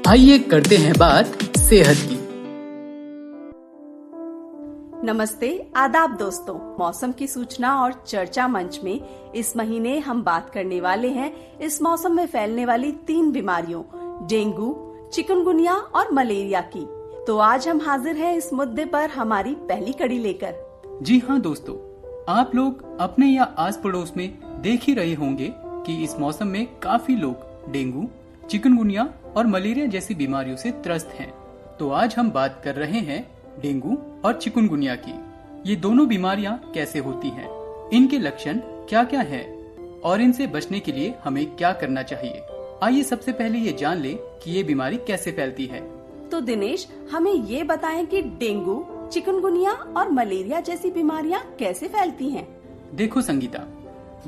आइए करते हैं बात सेहत की। नमस्ते, आदाब दोस्तों। मौसम की सूचना और चर्चा मंच में इस महीने हम बात करने वाले हैं इस मौसम में फैलने वाली 3 बीमारियों डेंगू, चिकनगुनिया और मलेरिया की। तो आज हम हाजिर हैं इस मुद्दे पर हमारी पहली कड़ी लेकर। जी हाँ दोस्तों, आप लोग अपने या आस पड़ोस में देख ही रहे होंगे कि इस मौसम में काफी लोग डेंगू, चिकनगुनिया और मलेरिया जैसी बीमारियों से त्रस्त हैं। तो आज हम बात कर रहे हैं डेंगू और चिकनगुनिया की। ये दोनों बीमारियां कैसे होती हैं, इनके लक्षण क्या क्या हैं और इनसे बचने के लिए हमें क्या करना चाहिए। आइए सबसे पहले ये जान ले कि ये बीमारी कैसे फैलती है। तो दिनेश, हमें ये बताएं कि डेंगू, चिकनगुनिया और मलेरिया जैसी बीमारियां कैसे फैलती हैं। देखो संगीता,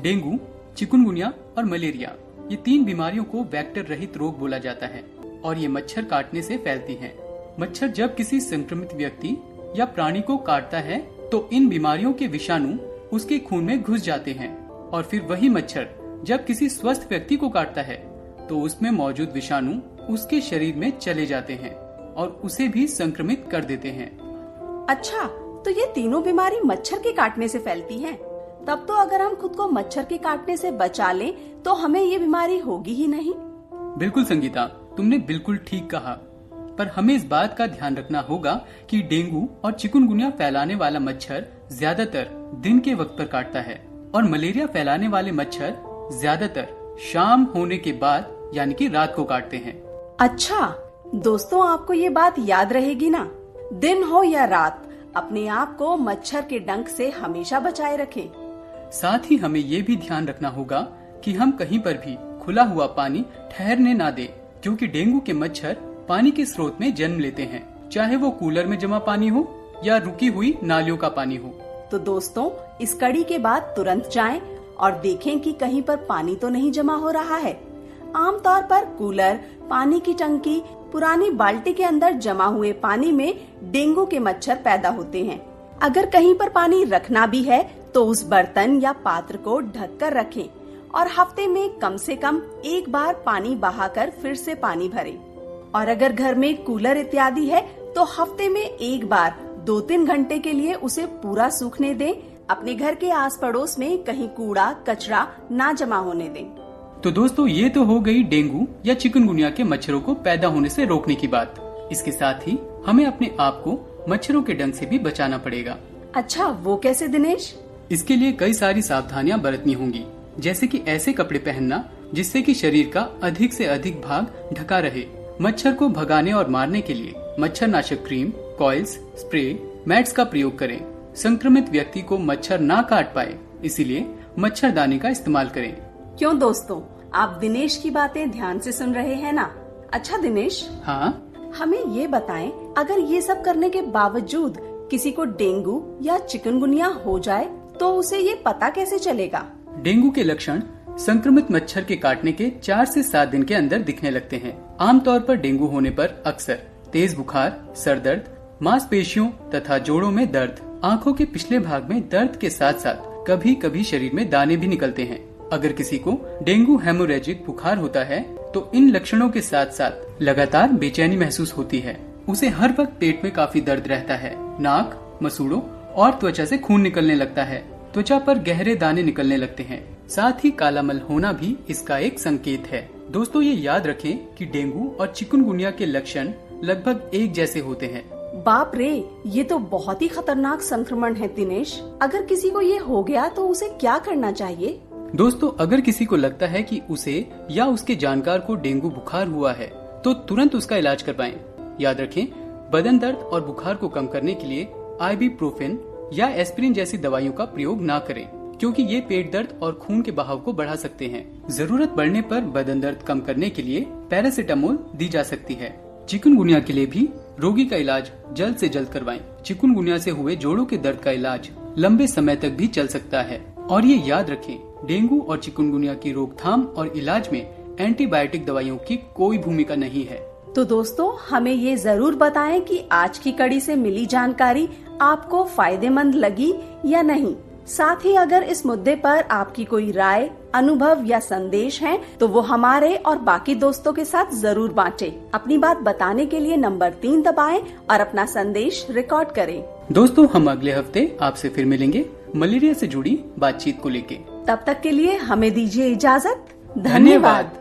डेंगू, चिकनगुनिया और मलेरिया ये 3 बीमारियों को वेक्टर रहित रोग बोला जाता है और ये मच्छर काटने से फैलती हैं। मच्छर जब किसी संक्रमित व्यक्ति या प्राणी को काटता है तो इन बीमारियों के विषाणु उसके खून में घुस जाते हैं और फिर वही मच्छर जब किसी स्वस्थ व्यक्ति को काटता है तो उसमें मौजूद विषाणु उसके शरीर में चले जाते हैं और उसे भी संक्रमित कर देते हैं। अच्छा, तो ये तीनों बीमारी मच्छर के काटने से फैलती हैं। तब तो अगर हम खुद को मच्छर के काटने से बचा लें तो हमें ये बीमारी होगी ही नहीं। बिल्कुल संगीता, तुमने बिल्कुल ठीक कहा। पर हमें इस बात का ध्यान रखना होगा कि डेंगू और चिकनगुनिया फैलाने वाला मच्छर ज्यादातर दिन के वक्त पर काटता है और मलेरिया फैलाने वाले मच्छर ज्यादातर शाम होने के बाद यानी कि रात को काटते हैं। अच्छा दोस्तों, आपको ये बात याद रहेगी ना, दिन हो या रात अपने आप को मच्छर के डंक से हमेशा बचाए रखें। साथ ही हमें ये भी ध्यान रखना होगा कि हम कहीं पर भी खुला हुआ पानी ठहरने ना दें, क्योंकि डेंगू के मच्छर पानी के स्रोत में जन्म लेते हैं, चाहे वो कूलर में जमा पानी हो या रुकी हुई नालियों का पानी हो। तो दोस्तों, इस कड़ी के बाद तुरंत जाएं और देखें कि कहीं पर पानी तो नहीं जमा हो रहा है। आमतौर पर कूलर, पानी की टंकी, पुरानी बाल्टी के अंदर जमा हुए पानी में डेंगू के मच्छर पैदा होते हैं। अगर कहीं पर पानी रखना भी है तो उस बर्तन या पात्र को ढक कर रखें और हफ्ते में कम से कम एक बार पानी बहाकर फिर से पानी भरें। और अगर घर में कूलर इत्यादि है तो हफ्ते में एक बार 2-3 घंटे के लिए उसे पूरा सूखने दें। अपने घर के आस पड़ोस में कहीं कूड़ा कचरा ना जमा होने दें। तो दोस्तों, ये तो हो गई डेंगू या चिकनगुनिया के मच्छरों को पैदा होने से रोकने की बात। इसके साथ ही हमें अपने आप को मच्छरों के डंक से भी बचाना पड़ेगा। अच्छा, वो कैसे दिनेश? इसके लिए कई सारी सावधानियां बरतनी होंगी, जैसे कि ऐसे कपड़े पहनना जिससे कि शरीर का अधिक से अधिक भाग ढका रहे। मच्छर को भगाने और मारने के लिए मच्छरनाशक क्रीम, कॉइल्स, स्प्रे, मैट्स का प्रयोग करें। संक्रमित व्यक्ति को मच्छर ना काट पाए, इसीलिए मच्छरदानी का इस्तेमाल करें। क्यों दोस्तों, आप दिनेश की बातें ध्यान से सुन रहे हैं ना? अच्छा दिनेश, हाँ, हमें ये बताएं, अगर ये सब करने के बावजूद किसी को डेंगू या चिकनगुनिया हो जाए तो उसे ये पता कैसे चलेगा? डेंगू के लक्षण संक्रमित मच्छर के काटने के 4 से 7 दिन के अंदर दिखने लगते हैं। आमतौर पर डेंगू होने पर अक्सर तेज बुखार, सर दर्द, मांसपेशियों तथा जोड़ों में दर्द, आंखों के पिछले भाग में दर्द के साथ साथ कभी कभी शरीर में दाने भी निकलते हैं। अगर किसी को डेंगू हेमोरेजिक बुखार होता है तो इन लक्षणों के साथ साथ लगातार बेचैनी महसूस होती है। उसे हर वक्त पेट में काफी दर्द रहता है। नाक, मसूड़ों और त्वचा से खून निकलने लगता है। त्वचा पर गहरे दाने निकलने लगते हैं। साथ ही काला मल होना भी इसका एक संकेत है। दोस्तों, ये याद रखें कि डेंगू और चिकनगुनिया के लक्षण लगभग एक जैसे होते हैं। बाप रे, ये तो बहुत ही खतरनाक संक्रमण है दिनेश। अगर किसी को ये हो गया तो उसे क्या करना चाहिए? दोस्तों, अगर किसी को लगता है कि उसे या उसके जानकार को डेंगू बुखार हुआ है तो तुरंत उसका इलाज करवाएं। याद रखें, बदन दर्द और बुखार को कम करने के लिए आइबुप्रोफेन या एस्पिरिन जैसी दवाइयों का प्रयोग ना करें, क्योंकि ये पेट दर्द और खून के बहाव को बढ़ा सकते हैं। जरूरत पड़ने पर बदन दर्द कम करने के लिए पैरासिटामोल दी जा सकती है। चिकनगुनिया के लिए भी रोगी का इलाज जल्द से जल्द करवाएं। चिकनगुनिया से हुए जोड़ों के दर्द का इलाज लंबे समय तक भी चल सकता है। और ये याद रखें, डेंगू और चिकनगुनिया की रोकथाम और इलाज में एंटीबायोटिक दवाइयों की कोई भूमिका नहीं है। तो दोस्तों, हमें ये जरूर बताएं कि आज की कड़ी से मिली जानकारी आपको फायदेमंद लगी या नहीं। साथ ही अगर इस मुद्दे पर आपकी कोई राय, अनुभव या संदेश है तो वो हमारे और बाकी दोस्तों के साथ जरूर बांटें। अपनी बात बताने के लिए नंबर 3 दबाएं और अपना संदेश रिकॉर्ड करें। दोस्तों, हम अगले हफ्ते आपसे फिर मिलेंगे मलेरिया से जुड़ी बातचीत को लेके। तब तक के लिए हमें दीजिए इजाजत। धन्यवाद।